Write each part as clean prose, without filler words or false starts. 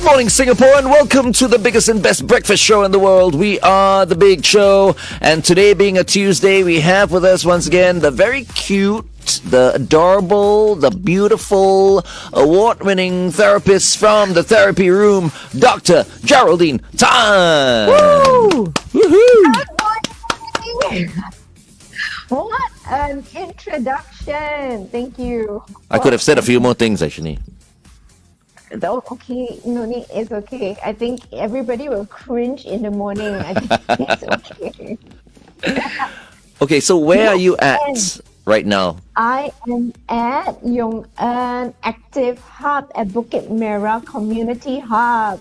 morning, Singapore, and welcome to the biggest and best breakfast show in the world. We are The Big Show, and today being a Tuesday, we have with us once again the very cute, the adorable, the beautiful, award-winning therapist from the therapy room, Dr. Geraldine Tan. Woo! Woohoo! Good morning! What an introduction! Thank you. I could have said a few more things, actually. Oh, okay, no need. It's okay. I think everybody will cringe in the morning. I think it's okay. Okay, so where are you at right now? I am at Yong An Active Hub at Bukit Merah Community Hub.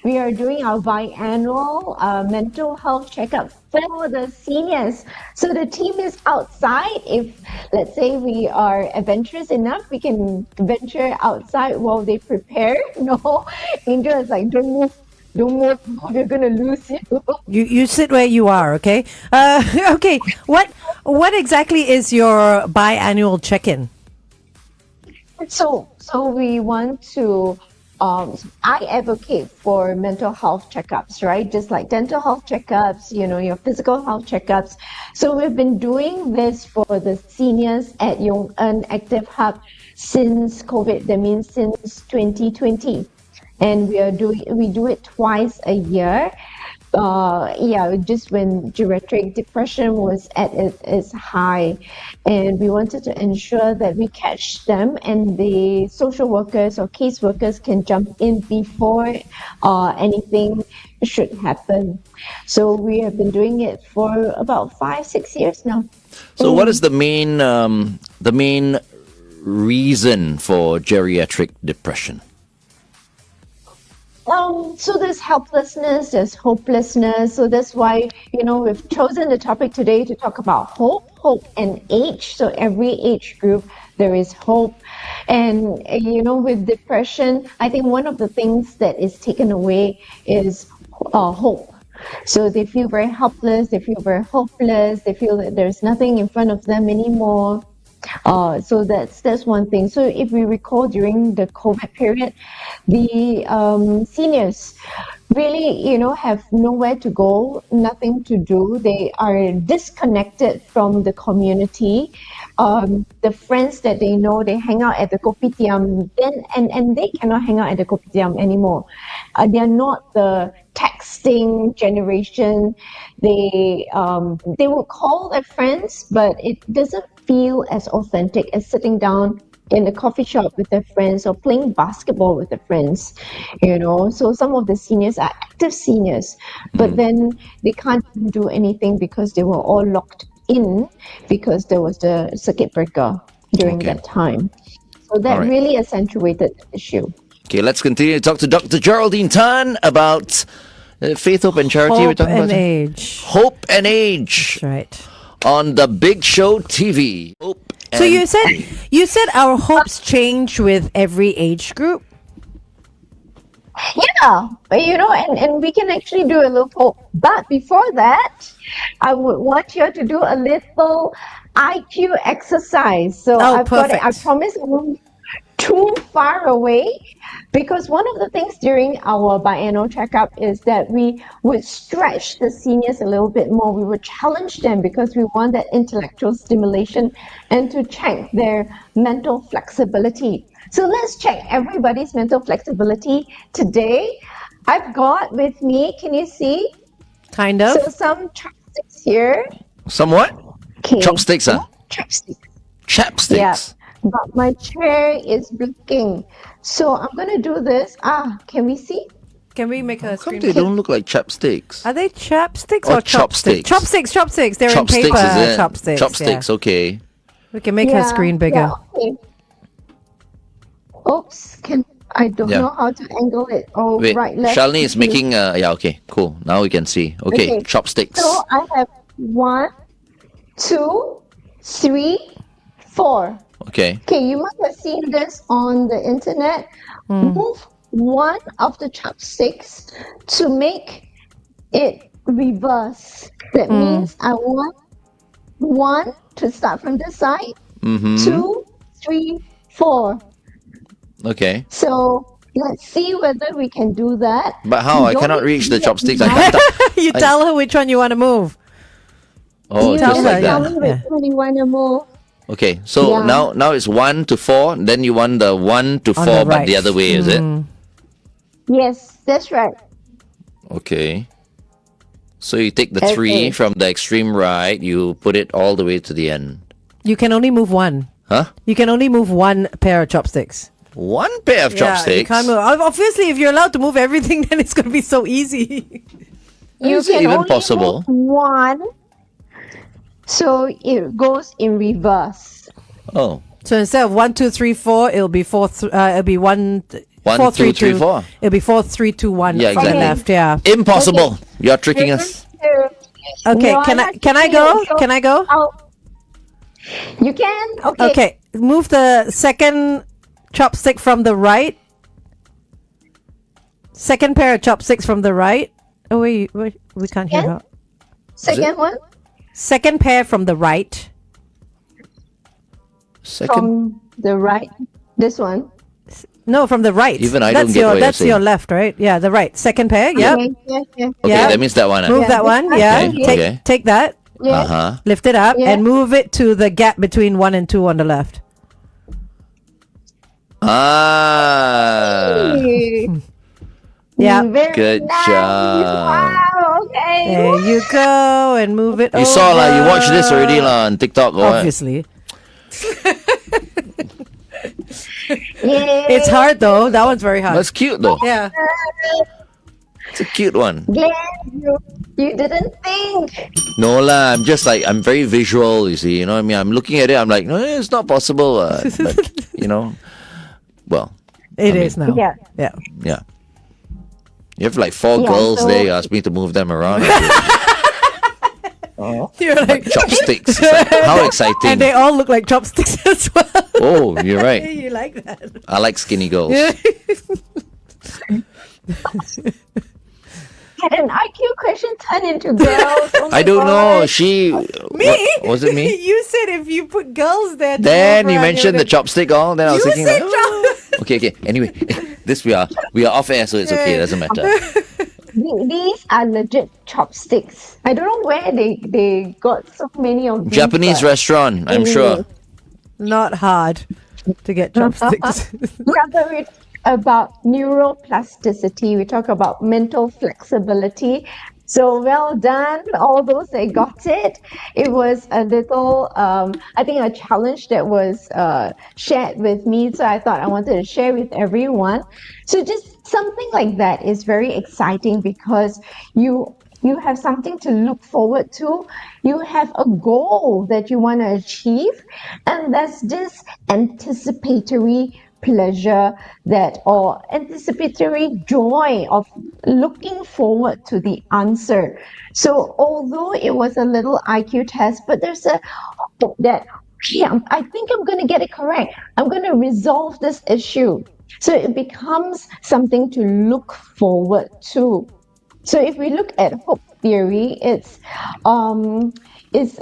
We are doing our biannual mental health checkup for the seniors. So the team is outside. If, let's say, we are adventurous enough, we can venture outside while they prepare. No, Angel is like, don't move. Don't move. We're gonna lose you. You sit where you are, okay? Okay. What exactly is your biannual check-in? So we want to. I advocate for mental health checkups, right? Just like dental health checkups, your physical health checkups. So we've been doing this for the seniors at Yong An Active Hub since COVID. That means since 2020. And we do it twice a year. Just when geriatric depression was at its high, and we wanted to ensure that we catch them, and the social workers or case workers can jump in before anything should happen. So we have been doing it for about 5-6 years now. So what is the main reason for geriatric depression? So there's helplessness, there's hopelessness. So that's why, we've chosen the topic today to talk about hope and age. So every age group, there is hope. And, with depression, I think one of the things that is taken away is hope. So they feel very helpless, they feel very hopeless, they feel that there's nothing in front of them anymore. So that's one thing. So if we recall during the COVID period, the seniors really, have nowhere to go, nothing to do. They are disconnected from the community. The friends that they know, they hang out at the kopitiam, and they cannot hang out at the kopitiam anymore. They are not the texting generation. They will call their friends, but it doesn't feel as authentic as sitting down in a coffee shop with their friends or playing basketball with their friends, So some of the seniors are active seniors, but then they can't do anything because they were all locked in because there was the circuit breaker during that time. So that really accentuated the issue. Okay, let's continue to talk to Dr. Geraldine Tan about faith, hope, and charity. Hope and age. Hope and age. That's right. On The Big Show TV. Hope and So you said our hopes change with every age group? Yeah, but and we can actually do a little poll. But before that, I would want you to do a little IQ exercise. So I've got it. I promise it won't be too far away, because one of the things during our biannual checkup is that we would stretch the seniors a little bit more. We would challenge them because we want that intellectual stimulation and to check their mental flexibility. So let's check everybody's mental flexibility today. I've got with me, can you see? Kind of. So some chopsticks here. Somewhat? Okay. Chopsticks, huh? Chapsticks. Yeah. But my chair is blocking. So I'm going to do this. Can we see? Can we make a screen? They don't look like chapsticks. Are they chapsticks or or chopsticks? Chopsticks. They're Chopsticks, in paper. is it? Chopsticks. Chopsticks, okay. We can make her screen bigger. Yeah, okay. Oops. I don't know how to angle it. Oh, Wait, right, left. Shalini is making okay, cool. Now we can see. Okay, chopsticks. So I have 1, 2, 3, 4. Okay. Okay, you must have seen this on the internet. Move one of the chopsticks to make it reverse. That means I want one to start from the side, 2, 3, 4. Okay. So let's see whether we can do that. But how? I Don't cannot be reach the too chopsticks. I upset. can't. You tell her which one you want to move. Oh, You just just like tell that. me which one you want to move. Okay, so Yeah. now it's 1 to 4. Then you want the 1 to 4, On the but right. the other way, is it? Yes, that's right. Okay. So you take the Okay. 3 from the extreme right. You put it all the way to the end. You can only move one. Huh? You can only move one pair of chopsticks. One pair of Yeah, you chopsticks. can't move. Obviously, if you're allowed to move everything, then it's going to be so easy. You Is it can even only possible? move one, so it goes in reverse. Oh. So instead of 1, 2, 3, 4, it'll be it'll be 1, 1, 4, 2, 3, 3, 2. 4. It'll be 4, 3, 2, 1 Yeah, from the exactly. left. Yeah. Impossible. You're tricking us. Okay. No, can I'm I not can I taking go? it, so Can I go? You can? Okay. Okay. Move the second chopstick from the right. Second pair of chopsticks from the right. Oh wait, we can't hear Can? her. Second one Second pair from the right. Second. from the right. This one. No, from the right. Even I that's don't get your what you're that's your saying. left, right? Yeah, the right. Second pair. Yep. Okay, yeah. Okay, Yeah. that means that one. Move Yeah, that one. this Yeah. one, Okay, Take okay. take that. Yeah. Uh-huh. Lift it up Yeah. and move it to the gap between 1 and 2 on the left. Ah. Yeah. Very Good nice. job. Wow, okay. There you go, and move it. You saw over. lah. You watched this already lah on TikTok or what? Obviously, Yay. it's hard though. That one's very hard. That's cute though. Yeah. It's a cute one. Glenn, you didn't think. No lah. I'm just like I'm very visual. You see, you know what I mean. I'm looking at it. I'm like, no, it's not possible. But you know, well, It is now. Yeah. Yeah. yeah. You have like 4 Yeah, girls so- there. You ask me to move them around. You're like, Chopsticks. It's like, how exciting! and they all look like chopsticks as well. Oh, you're right. You like that? I like skinny girls. Had an IQ question turn into girls. Oh my I don't know. God. She Me? Was it me? You said if you put girls there. to Then move you around, mentioned the you're chopstick. All then I was You thinking. said Like, oh. Okay. Anyway, this we are off air, so it's okay. It doesn't matter. These are legit chopsticks. I don't know where they got so many of these. Japanese but restaurant, I'm sure. not hard to get chopsticks. we talk about neuroplasticity. We talk about mental flexibility. So well done, all those that got it. It was a little, I think, a challenge that was shared with me. So I thought I wanted to share with everyone. So just something like that is very exciting because you have something to look forward to. You have a goal that you want to achieve, and there's this anticipatory pleasure or anticipatory joy of looking forward to the answer. So although it was a little IQ test, but there's a hope that I think I'm going to get it correct. I'm going to resolve this issue. So it becomes something to look forward to. So if we look at hope theory, it's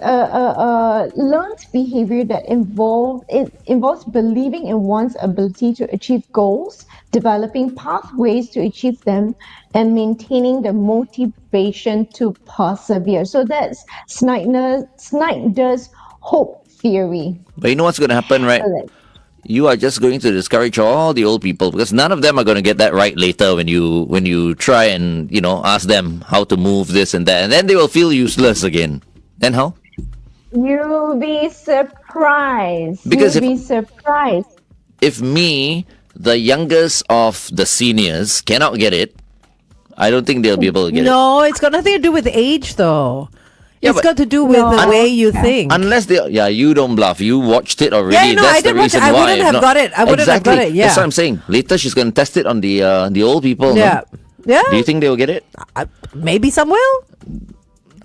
a learned behavior that involves believing in one's ability to achieve goals, developing pathways to achieve them, and maintaining the motivation to persevere. So that's Snyder's hope theory. But you know what's going to happen, right? You are just going to discourage all the old people because none of them are going to get that right later when you try and ask them how to move this and that, and then they will feel useless again. Then how? You'll be surprised. Because You'll be surprised. If me, the youngest of the seniors, cannot get it, I don't think they'll be able to get it. No, it's got nothing to do with age, though. Yeah, It's but- got to do with the way you think. Unless you don't bluff. You watched it already. Yeah, no, That's I did the watch it. reason I why. wouldn't If have not- got it. I wouldn't have got Exactly. it, yeah. That's what I'm saying. Later, she's going to test it on the old people. Yeah. No? Yeah. Do you think they'll get it? Maybe some will.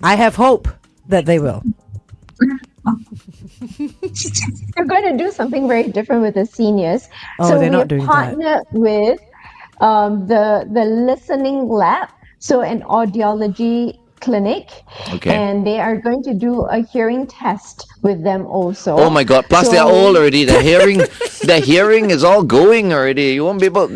I have hope that they will. We're going to do something very different with the seniors. Oh, so they're we not doing that. partnered with the listening lab, so an audiology clinic, Okay. and they are going to do a hearing test with them also. Oh my God! Plus, they're So- old already. Their hearing is all going already. You won't be able.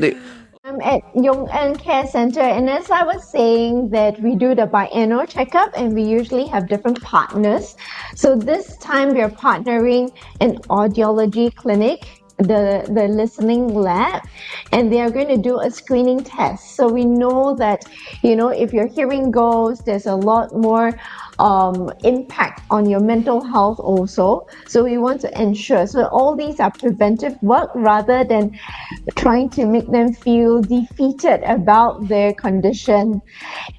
I'm at Yong An Care Center, and as I was saying, that we do the biannual checkup, and we usually have different partners. So this time we are partnering an audiology clinic, the listening lab, and they are going to do a screening test. So we know that, if your hearing goes, there's a lot more impact on your mental health also. So we want to ensure. So all these are preventive work rather than trying to make them feel defeated about their condition.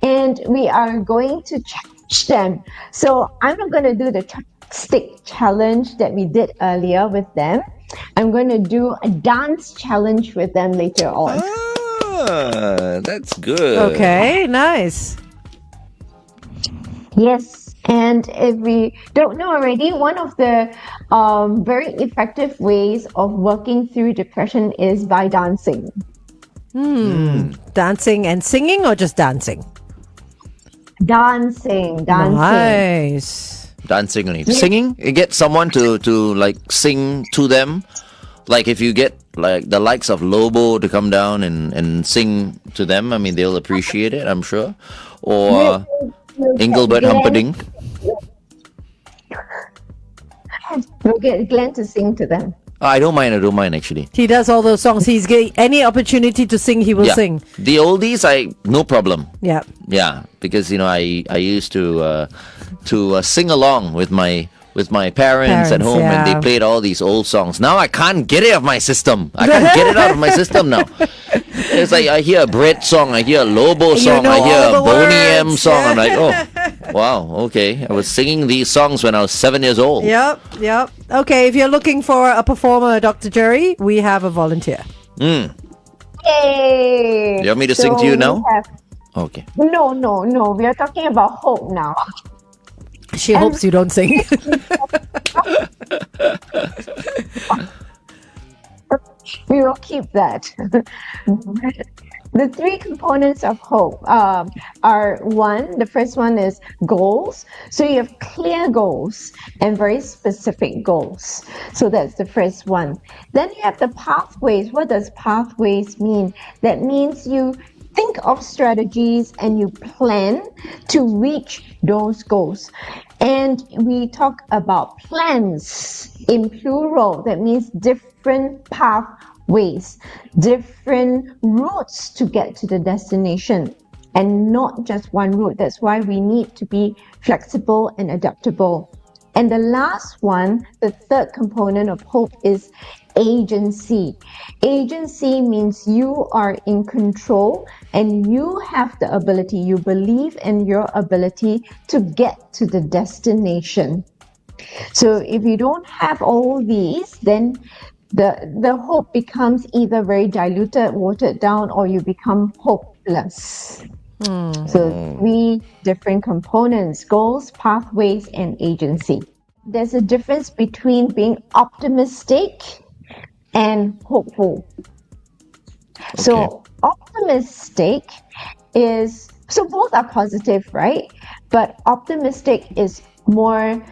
And we are going to challenge them. So I'm not going to do the stick challenge that we did earlier with them. I'm going to do a dance challenge with them later on. That's good. Okay, nice. Yes, and if we don't know already, one of the very effective ways of working through depression is by dancing. Dancing and singing, or just dancing? Dancing. Nice. Dancing only. Singing, you get someone to like sing to them. Like if you get like the likes of Lobo to come down and sing to them, I mean, they'll appreciate it, I'm sure. Or Engelbert Humperdinck. We'll get Glenn to sing to them. I don't mind actually. He does all those songs. He's getting any opportunity to sing, he will sing. The oldies, no problem. Yeah. Yeah, because I used to sing along with my parents at home, and they played all these old songs. Now I can't get it out of my system. I can't get it out of my system now. It's like I hear a Brett song, I hear a Lobo song, I hear a Boney M song. I'm like, oh, wow, okay. I was singing these songs when I was 7 years old. Yep. Okay, if you're looking for a performer, Dr. Jerry, we have a volunteer. Yay! You want me to sing to you now? Okay. No. We are talking about hope now. She hopes you don't sing. We will keep that. The three components of hope are the first one is goals. So you have clear goals and very specific goals. So that's the first one. Then you have the pathways. What does pathways mean? That means you think of strategies and you plan to reach those goals. And we talk about plans in plural. That means different pathways, different routes to get to the destination, and not just one route. That's why we need to be flexible and adaptable. And the last one, the third component of hope, is agency. Agency means you are in control and you have the ability, you believe in your ability to get to the destination. So if you don't have all these, then the hope becomes either very diluted, watered down, or you become hopeless. So three different components: goals, pathways, and agency. There's a difference between being optimistic and hopeful. Okay. So optimistic is, so both are positive, right? But optimistic is more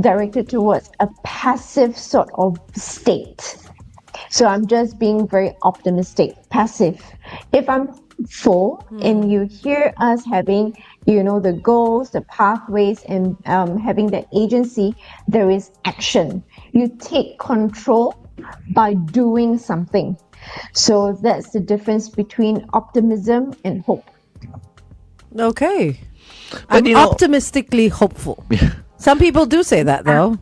directed towards a passive sort of state. So I'm just being very optimistic, passive. If I'm hopeful and you hear us having, the goals, the pathways, and having the agency, there is action. You take control by doing something. So that's the difference between optimism and hope. Okay. But, I'm optimistically hopeful. Some people do say that, though.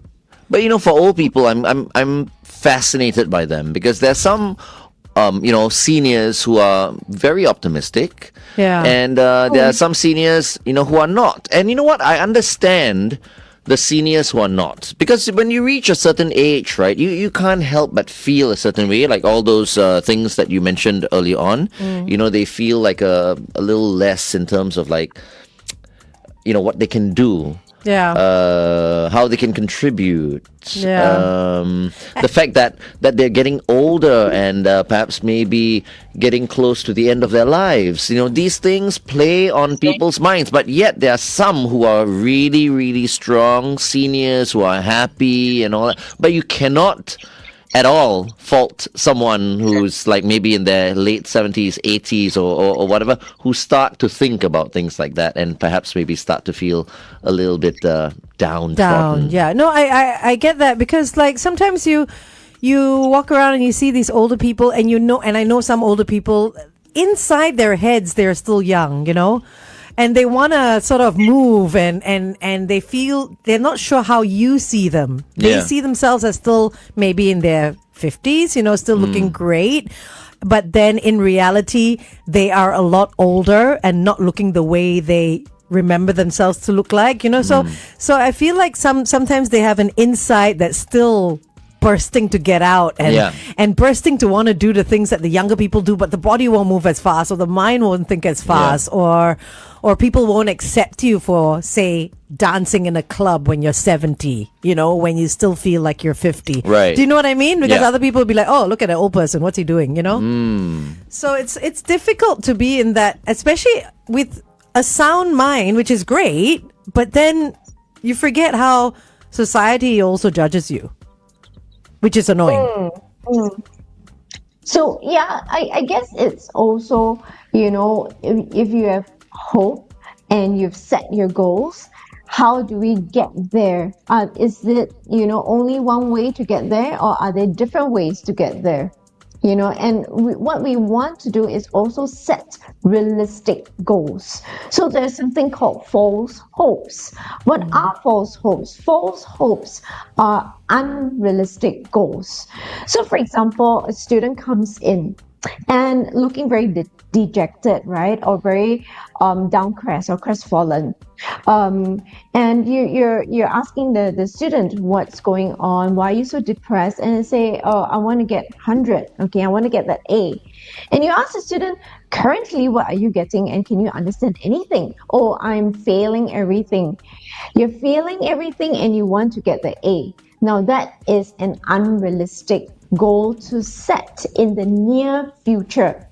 But for old people, I'm fascinated by them, because there's some seniors who are very optimistic. Yeah. And there are some seniors, who are not. And you know what? I understand the seniors who are not. Because when you reach a certain age, right, you can't help but feel a certain way, like all those things that you mentioned early on. They feel like a little less in terms of like, what they can do. Yeah. How they can contribute. Yeah. The fact that they're getting older and perhaps maybe getting close to the end of their lives. These things play on people's minds, but yet there are some who are really, really strong seniors who are happy and all that. But you cannot at all fault someone who's like maybe in their late 70s, 80s, or whatever, who start to think about things like that and perhaps maybe start to feel a little bit downtrodden. Down. Yeah. No, I get that, because like sometimes you walk around and you see these older people, and and I know some older people, inside their heads they're still young, and they want to sort of move, and they feel they're not sure how you see them. They see themselves as still maybe in their 50s, still looking great. But then in reality, they are a lot older and not looking the way they remember themselves to look like, So I feel like sometimes they have an inside that's still bursting to get out and bursting to want to do the things that the younger people do, but the body won't move as fast, or the mind won't think as fast, or people won't accept you for, say, dancing in a club when you're 70, when you still feel like you're 50. Right. Do you know what I mean? Because other people will be like, oh, look at an old person, what's he doing, So it's difficult to be in that, especially with a sound mind, which is great, but then you forget how society also judges you, which is annoying. So I guess it's also, if you have hope and you've set your goals, how do we get there? Is it, only one way to get there, or are there different ways to get there? And what we want to do is also set realistic goals. So there's something called false hopes. What are false hopes? False hopes are unrealistic goals. So for example, a student comes in and looking very dejected, right? Or very downcast or crestfallen. And you're asking the student what's going on, why are you so depressed? And they say, oh, I want to get 100. Okay, I want to get that A. And you ask the student, currently, what are you getting? And can you understand anything? Oh, I'm failing everything. You're failing everything and you want to get the A. Now that is an unrealistic goal to set in the near future.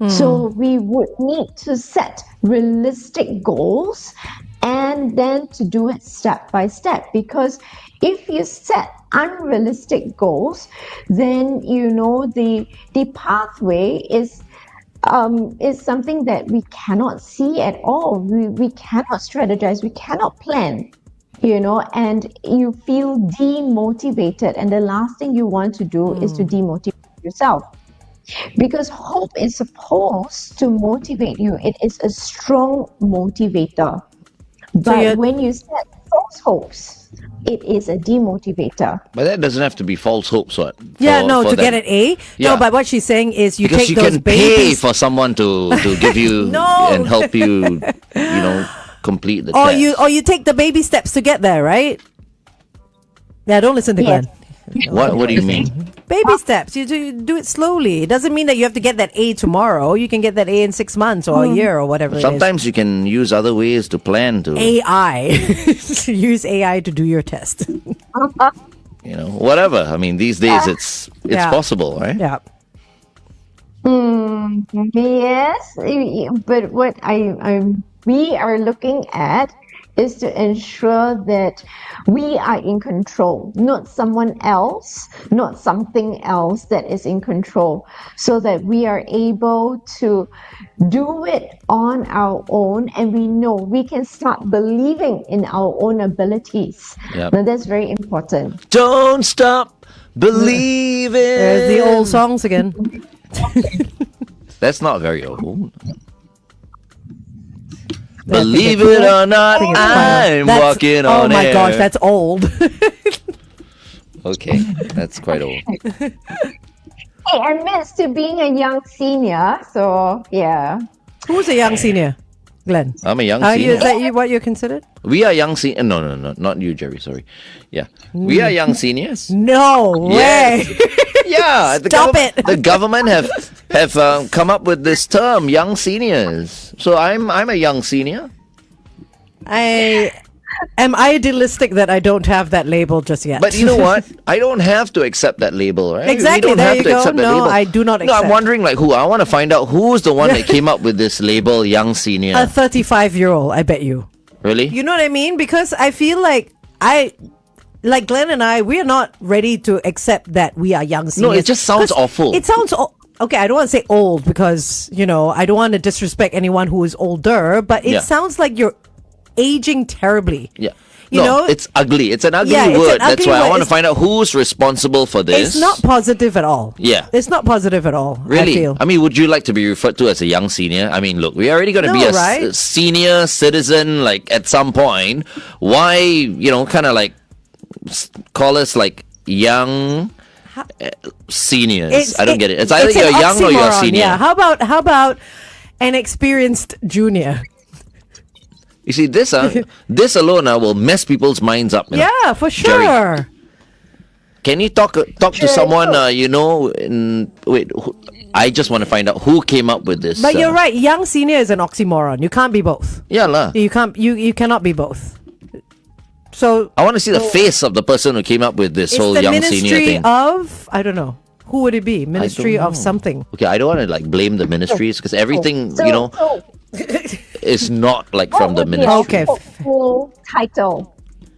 So we would need to set realistic goals and then to do it step by step, because if you set unrealistic goals, then the pathway is something that we cannot see at all. We cannot strategize, we cannot plan, and you feel demotivated, and the last thing you want to do is to demotivate yourself. Because hope is supposed to motivate you. It is a strong motivator. But when you set false hopes, it is a demotivator. But that doesn't have to be false hopes, what? To get an A? Yeah. No, but what she's saying is you because take you those can babies. pay for someone to give you and help you, complete the test. Or you take the baby steps to get there, right? Yeah, don't listen to Glenn. What do you mean? Baby steps. You do it slowly. It doesn't mean that you have to get that A tomorrow. You can get that A in 6 months or a year or whatever. Sometimes you can use other ways to plan to AI. Use AI to do your test. Whatever. I mean, these days it's possible, right? Yeah. Yes, but what we are looking at is to ensure that we are in control, not someone else, not something else that is in control, so that we are able to do it on our own, and we know we can start believing in our own abilities. Yep. Now that's very important. Don't stop believing. There's the old songs again. That's not very old. Believe it or not, I'm walking on air. Oh my gosh, that's old. Okay, that's quite old. Hey, I'm used to being a young senior, so yeah. Who's a young senior? Glenn. I'm a young senior. Is that what you're considered? We are young seniors. No, not you, Jerry. Sorry. Yeah, we are young seniors. No way. Yeah, Stop it. The government have come up with this term, young seniors. So I'm a young senior. I am idealistic that I don't have that label just yet. But you know what? I don't have to accept that label, right? Exactly. We don't there have you to go. accept that No, label. I do not No, accept. I'm wondering who. I want to find out who's the one that came up with this label, young senior. A 35-year-old, I bet you. Really? You know what I mean? Because I feel like like Glenn and I, we are not ready to accept that we are young seniors. No, it just sounds 'Cause awful. It sounds okay. I don't want to say old because I don't want to disrespect anyone who is older, but it Yeah. sounds like you're aging terribly. Yeah. You know, it's ugly. It's an ugly Yeah, it's word. an ugly That's why I word. want to find out who's responsible for this. It's not positive at all. Yeah. It's not positive at all. Really? I feel. I mean, would you like to be referred to as a young senior? I mean, look, we're already going to be No, a right? senior citizen, like, at some point. Why, kind of like call us like young seniors? I don't get it. It's either an you're young or you're a oxymoron, senior. Yeah. How about an experienced junior? You see, this alone will mess people's minds up. Yeah, for Jerry. sure. Can you talk to someone, I just want to find out who came up with this. But you're right. Young senior is an oxymoron. You can't be both. Yeah, lah. You can't. You cannot be both. So I want to see the face of the person who came up with this it's whole the young Ministry senior thing. of, I don't know. Who would it be? Ministry know. of something. Okay, I don't want to like blame the ministries because everything, So, is not like what from the would be ministry. a Okay. hopeful title?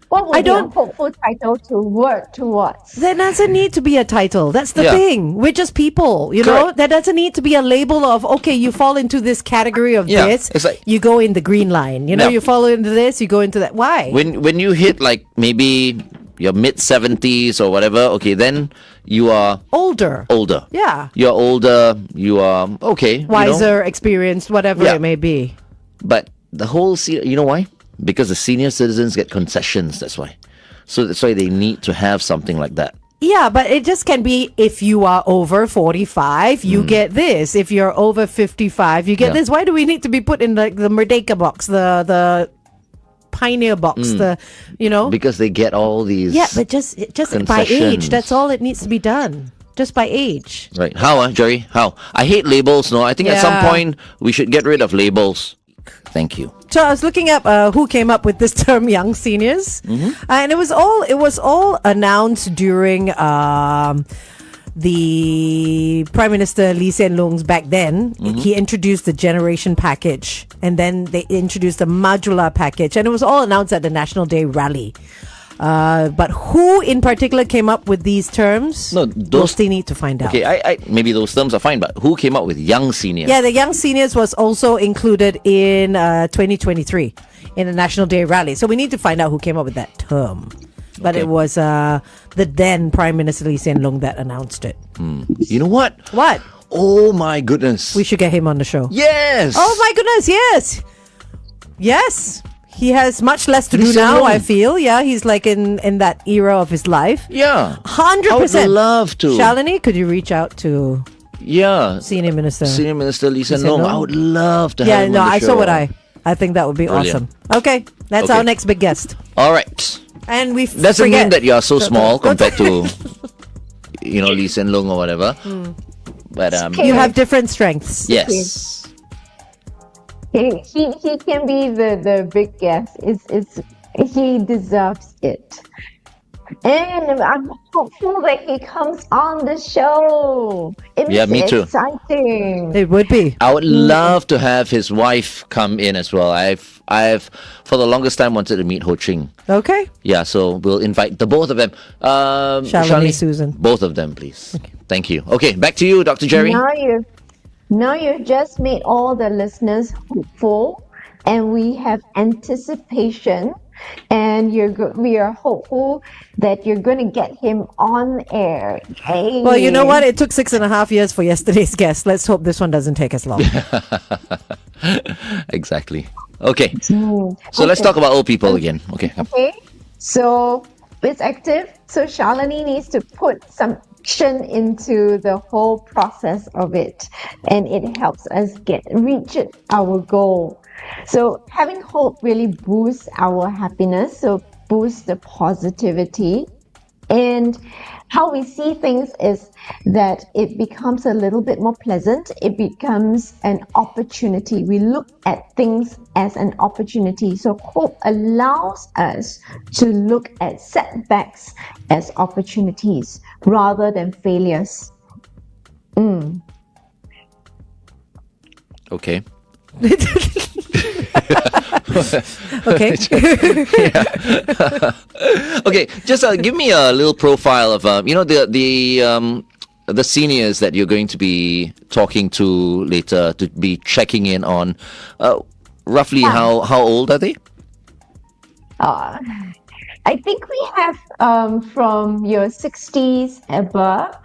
What would I be a don't- hopeful title to work towards? There doesn't need to be a title. That's the Yeah. thing. We're just people, know? Correct. There doesn't need to be a label of, okay, you fall into this category of Yeah, this. it's like- you go in the green line. Yeah. You fall into this, you go into that. Why? When you hit like maybe your mid-70s or whatever, okay, then you are Older. older. Yeah. You're older, you are okay. Wiser, experienced, whatever Yeah. it may be. But the whole, you know why? Because the senior citizens get concessions, that's why. So that's why they need to have something like that. Yeah, but it just can be if you are over 45, you get this. If you're over 55, you get Yeah. this. Why do we need to be put in the Merdeka box, the Pioneer box, Because they get all these... Yeah, but just by age. concessions. That's all it needs to be done. Just by age. Right. How, Jerry? How? I hate labels, no? I think at some Yeah. point we should get rid of labels. Thank you. So I was looking up who came up with this term, young seniors, and it was all announced during the Prime Minister Lee Hsien Loong's back then. He introduced the generation package, and then they introduced the modular package, and it was all announced at the National Day rally. But who in particular came up with these terms? No, we'll those- still need to find out. Okay, I maybe those terms are fine, but who came up with young senior? Yeah, the young seniors was also included in 2023 in the National Day rally. So we need to find out who came up with that term. But Okay. it was the then Prime Minister Lee Hsien Loong that announced it. You know what? What? Oh my goodness. We should get him on the show. Yes. Oh my goodness, yes. Yes. He has much less to Lee do Hsien now, Loong. I feel. Yeah, he's like in that era of his life. Yeah. 100%. I would love to. Shalini, could you reach out to Yeah. Senior Minister? Senior Minister Lee Hsien Hsien Loong. Loong? I would love to Yeah, have him no, on the I show. so would I. I think that would be Brilliant. awesome. Okay, that's Okay. our next big guest. All right. And we Doesn't forget mean that you are so small don't- compared to, Lee Hsien Loong or whatever. But you have different strengths. yes. He can be the big guest. He deserves it. And I'm hopeful that he comes on the show. It's Yeah, me too. exciting. It would be. I would love to have his wife come in as well. I've for the longest time wanted to meet Ho Ching. Okay. Yeah, so we'll invite the both of them. Shalini, Susan. Both of them, please. Thank you. Okay, back to you, Dr. Jerry. Now you've just made all the listeners hopeful, and we have anticipation, and we are hopeful that you're going to get him on air. Hey. Well, you know what? It took 6.5 years for yesterday's guest. Let's hope this one doesn't take as long. Exactly. Okay. So let's talk about old people again. Okay. Okay, so it's active. So Shalini needs to put some action into the whole process of it, and it helps us reach our goal. So having hope really boosts our happiness. So boosts the positivity, and how we see things is that it becomes a little bit more pleasant. It becomes an opportunity. We look at things as an opportunity. So hope allows us to look at setbacks as opportunities rather than failures. Okay. Okay. Okay, just give me a little profile of the seniors that you're going to be talking to later, to be checking in on. Roughly, how old are they? Uh, I think we have from your 60s above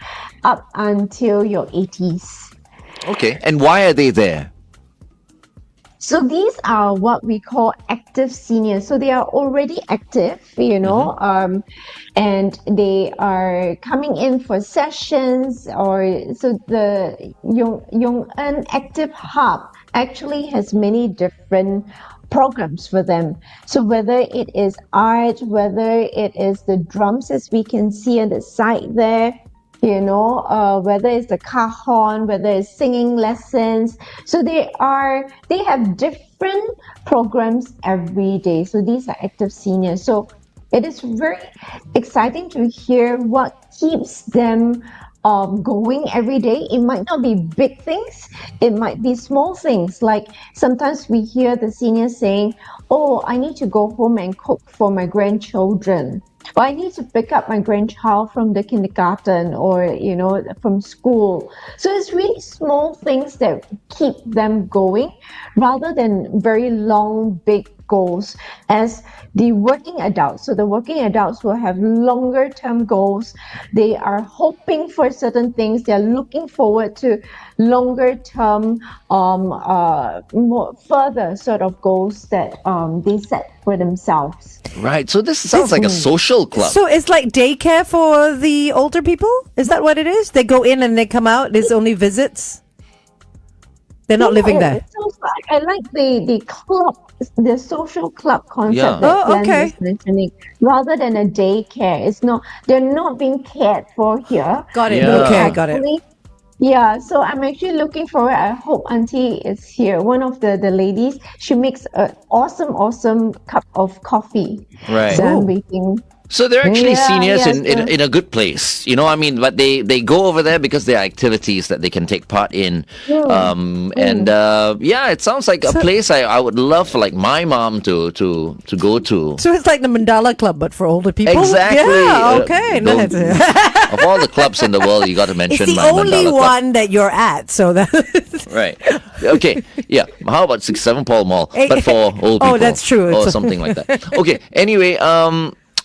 up until your 80s. Okay, and why are they there? So these are what we call active seniors. So they are already active, and they are coming in for sessions. So the Yong An Active Hub actually has many different programs for them. So whether it is art, whether it is the drums, as we can see on the side there, whether it's the cajon, whether it's singing lessons. So they have different programs every day. So these are active seniors. So it is very exciting to hear what keeps them going every day. It might not be big things, it might be small things. Like sometimes we hear the seniors saying, "Oh, I need to go home and cook for my grandchildren." Or I need to pick up my grandchild from the kindergarten or, from school. So it's really small things that keep them going rather than very long, big goals as the working adults. So the working adults will have longer term goals. They are hoping for certain things. They're looking forward to longer term, more further sort of goals that they set for themselves. Right, so this sounds like a social club. So it's like daycare for the older people? Is that what it is? They go in and they come out? There's only visits? They're not living there? It sounds like, I like the club, the social club concept Yeah. that Glenn okay. was mentioning, rather than a daycare. They're not being cared for here. Got it. Yeah. Okay, got it. Yeah, so I'm actually looking forward. I hope Auntie is here. One of the ladies, she makes an awesome cup of coffee. Right. So Ooh. I'm waiting. So they're actually seniors so- in a good place, I mean, but they go over there because there are activities that they can take part in. It sounds like a place I would love for like my mom to go to. So it's like the Mandala Club, but for older people? Exactly. Yeah, okay. Of all the clubs in the world, you got to mention It's the my only Mandala Club. one that you're at, so that... Right. Okay. Yeah. How about 6-7 Paul Mall, but for old people? Oh, that's true. Or something like that. Okay. Anyway,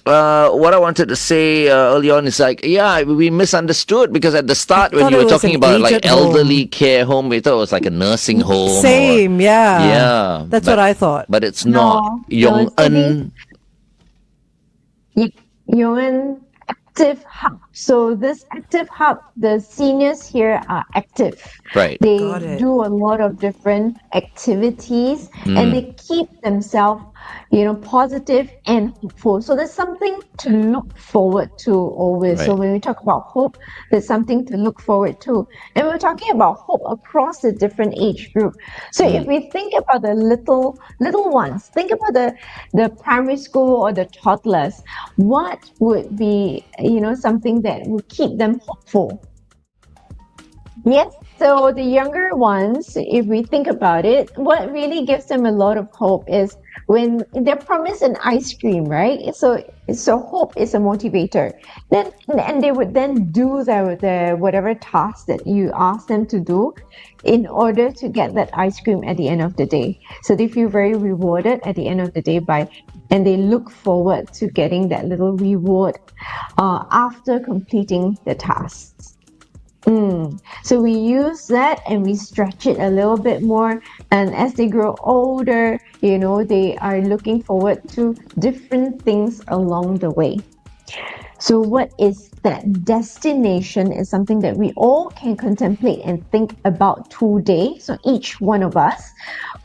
what I wanted to say early on is like, we misunderstood because at the start when thought you it were was talking an about like aged home. elderly care home, we thought it was like a nursing home. Same, yeah. Yeah. That's what I thought. But it's not. Yong An. Yong Active Hub. So this Active Hub, the seniors here are active. Right. They Got it. do a lot of different activities and they keep themselves, positive and hopeful. So there's something to look forward to always. So Right. when we talk about hope, there's something to look forward to. And we're talking about hope across the different age group. So if we think about the little ones, think about the primary school or the toddlers, what would be, something that would keep them hopeful? Yes. So the younger ones, if we think about it, what really gives them a lot of hope is when they're promised an ice cream, right? So hope is a motivator. And they would then do their whatever task that you ask them to do in order to get that ice cream at the end of the day. So they feel very rewarded at the end of the day and they look forward to getting that little reward after completing the tasks. So we use that and we stretch it a little bit more. And as they grow older, they are looking forward to different things along the way. So what is that destination is something that we all can contemplate and think about today. So each one of us,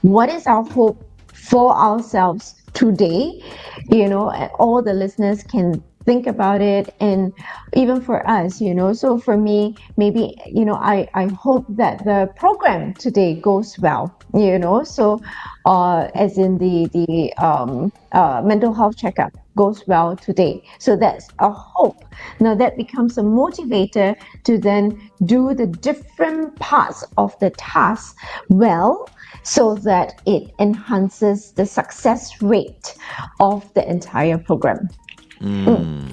what is our hope for ourselves today? And all the listeners can think about it, and even for us, so for me, maybe, I hope that the program today goes well, so as in the mental health checkup goes well today. So that's a hope. Now that becomes a motivator to then do the different parts of the task well, so that it enhances the success rate of the entire program.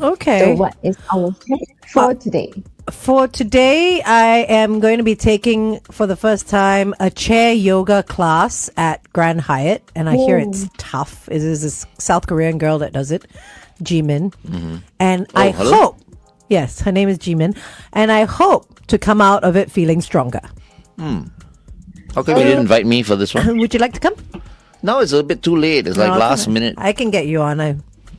Okay. So what is our tip for today? For today, I am going to be taking for the first time a chair yoga class at Grand Hyatt, and I hear it's tough. It is this South Korean girl that does it, Jimin, and I hope, yes, her name is Jimin, and I hope to come out of it feeling stronger. How come you didn't invite me for this one? Would you like to come? No, it's a bit too late. It's like No, last minute. I can get you on a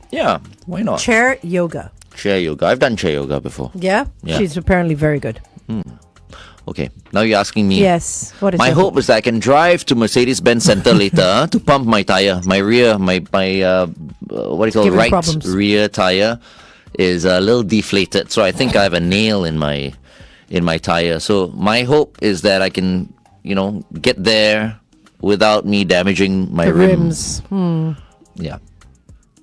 Yeah, why not? chair yoga. Chair yoga. I've done chair yoga before. Yeah? Yeah. She's apparently very good. Okay, now you're asking me. Yes. What is My your hope is that I can drive to Mercedes-Benz Center later to pump my tire. My rear, what do you call it? Giving Right problems. rear tire is a little deflated. So I think I have a nail in my tire. So my hope is that I can, get there without me damaging my the rim. rims? Yeah.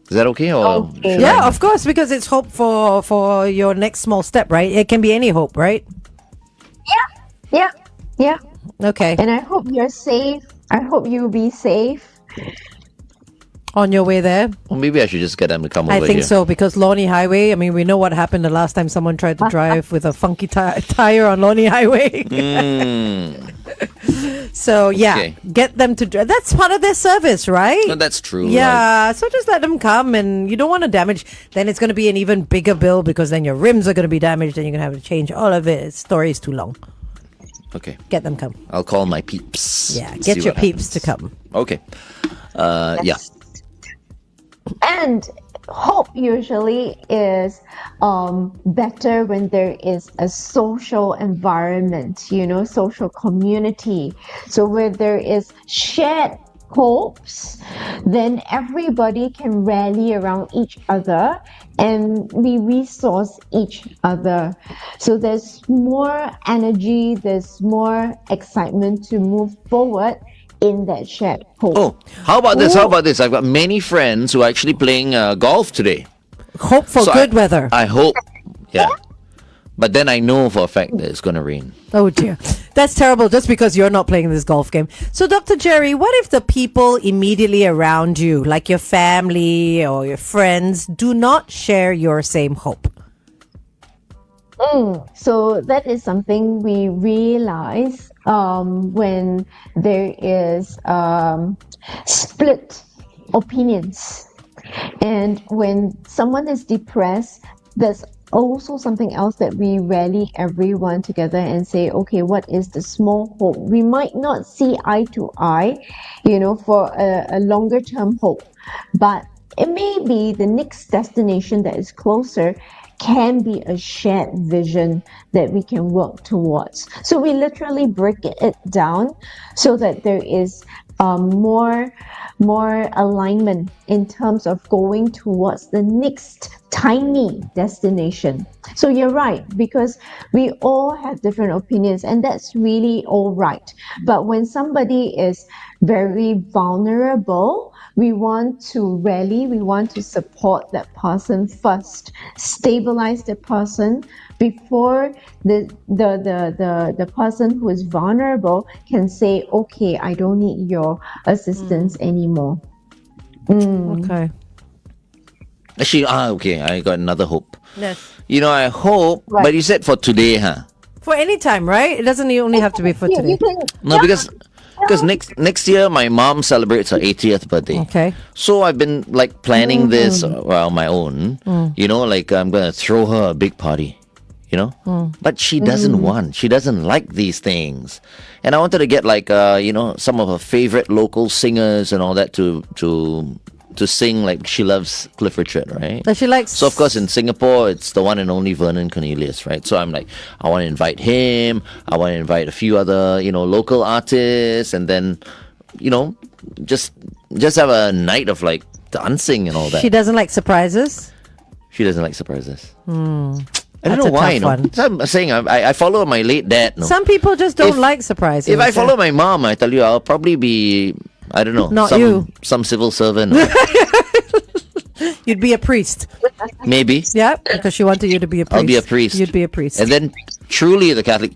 Is that okay? Or Okay. should Yeah, I- of course, because it's hope for your next small step, right? It can be any hope, right? Yeah. Okay. And I hope you're safe. I hope you'll be safe. On your way there? Or maybe I should just get them to come over I think here. so, because Lornie Highway, I mean, we know what happened the last time someone tried to drive with a funky tire on Lornie Highway. So, yeah, Okay. get them to drive. That's part of their service, right? No, that's true. right? Yeah, so just let them come, and you don't want to damage. Then it's going to be an even bigger bill, because then your rims are going to be damaged, and you're going to have to change all of it. The story is too long. Okay. Get them come. I'll call my peeps. Yeah, See get your what peeps happens. to come. Okay. Yeah. And hope usually is better when there is a social environment, social community. So where there is shared hopes, then everybody can rally around each other and we resource each other. So there's more energy, there's more excitement to move forward in that shared hope. Oh, how about this? How about this? I've got many friends who are actually playing golf today. Hope for So good weather. I hope. Yeah. But then I know for a fact that it's going to rain. Oh dear. That's terrible just because you're not playing this golf game. So, Dr. Jerry, what if the people immediately around you, like your family or your friends, do not share your same hope? So that is something we realize when there is split opinions. And when someone is depressed, there's also something else that we rally everyone together and say, okay, what is the small hope? We might not see eye to eye, for a longer term hope, but it may be the next destination that is closer can be a shared vision that we can work towards. So we literally break it down so that there is more alignment in terms of going towards the next tiny destination. So you're right, because we all have different opinions, and that's really all right. But when somebody is very vulnerable, we want to rally, we want to support that person first, stabilize the person before the person who is vulnerable can say, okay, I don't need your assistance anymore. Okay. Actually, okay, I got another hope. Yes. I hope, Right. but you said for today, huh? For any time, right? It doesn't only have to be for You today. can, No, because next year my mom celebrates her 80th birthday. Okay. So I've been like planning this on my own. Like I'm gonna throw her a big party. But she doesn't want. She doesn't like these things, and I wanted to get like some of her favorite local singers and all that to sing. Like she loves Cliff Richard, right? Does she likes? So of course in Singapore it's the one and only Vernon Cornelius, right? So I'm like, I want to invite him. I want to invite a few other local artists, and then just have a night of like dancing and all that. She doesn't like surprises. She doesn't like surprises. I don't That's know a why. tough one. So I'm saying I follow my late dad. No? Some people just don't If- like surprises. If I follow my mom, I tell you, I'll probably be, I don't know, Not some, you. some civil servant. You'd be a priest. Maybe. Yeah, because she wanted you to be a priest. I'll be a priest. You'd be a priest. And then truly the Catholic,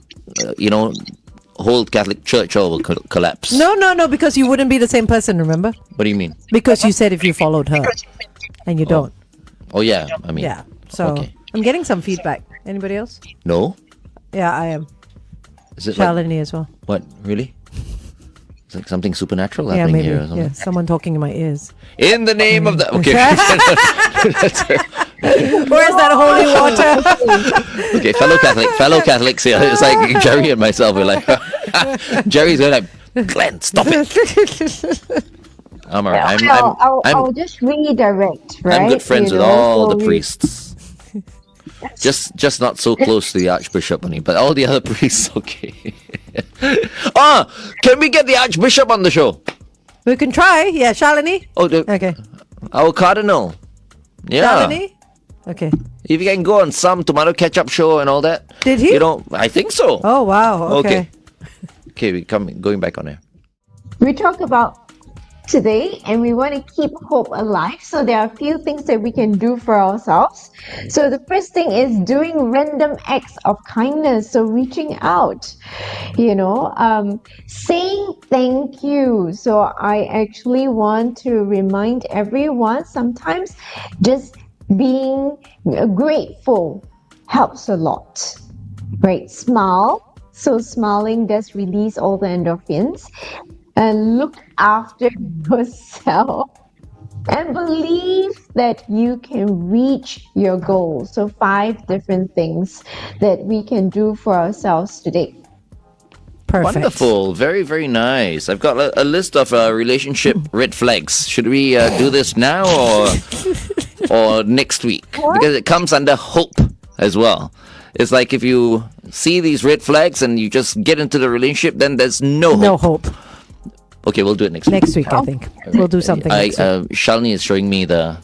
whole Catholic Church all will collapse. No, because you wouldn't be the same person, remember? What do you mean? Because you said if you followed her. And you don't. Oh, yeah. I mean. Yeah. So Okay. I'm getting some feedback. Anybody else? No? Yeah, I am. Is it like, Shalini as well. what? Really? It's like something supernatural Yeah, happening maybe. here or something. Yeah, someone talking in my ears. In the name of the... Okay. Where's that holy water? Okay, fellow Catholics here. It's like Jerry and myself. We're like... Jerry's going like, Glenn, stop it. I'm all right. I'll just redirect, right? I'm good friends You with know, all so the priests. Just not so close to the Archbishop, honey. But all the other priests, okay. Can we get the Archbishop on the show? We can try. Yeah, Shalini. Oh, Okay. our Cardinal. Yeah. Shalini? Okay. If you can go on some tomato ketchup show and all that. Did he? I think so. Oh, wow. Okay. Okay, going back on there. We talk about today and we want to keep hope alive, so there are a few things that we can do for ourselves. So the first thing is doing random acts of kindness, so reaching out, saying thank you. So I actually want to remind everyone, sometimes just being grateful helps a lot, right? Smile. So smiling does release all the endorphins. And look after yourself and believe that you can reach your goals. So 5 different things that we can do for ourselves today. Perfect. Wonderful. Very, very nice. I've got a list of relationship red flags. Should we do this now or next week? Because it comes under hope as well. It's like if you see these red flags and you just get into the relationship, then there's no hope. No hope. Okay, we'll do it next week. Next week, I think. We'll do something next week. Shalini is showing me the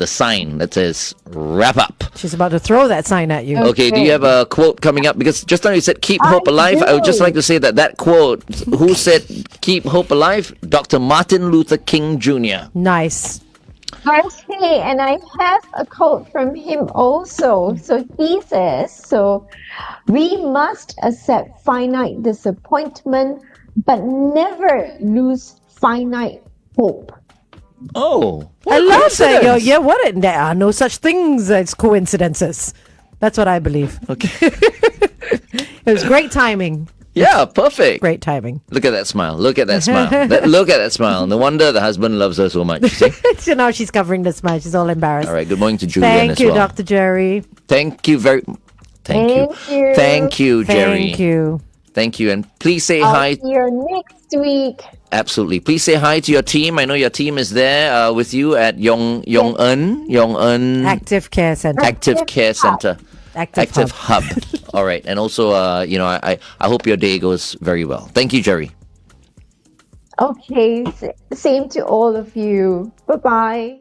sign that says wrap up. She's about to throw that sign at you. Okay, do you have a quote coming up? Because just now you said keep hope alive. I would just like to say that quote, who said keep hope alive? Dr. Martin Luther King Jr. Nice. Okay, and I have a quote from him also. So he says, we must accept finite disappointment, but never lose finite hope. Oh, I love that. There are no such things as coincidences. That's what I believe. Okay. It was great timing. Yeah, perfect. Great timing. Look at that smile. Look at that smile. Look at that smile. No wonder the husband loves her so much. See? So now she's covering the smile. She's all embarrassed. All right. Good morning to Julian Thank as you, well. Dr. Jerry. Thank you Jerry. Thank you, Jerry. Thank you. Thank you. And please say I'll hi. see you next week. Absolutely. Please say hi to your team. I know your team is there with you at Yong Eun Active Care Center. Active Care Center. Active Hub. All right. And also, I hope your day goes very well. Thank you, Jerry. Okay, same to all of you. Bye-bye.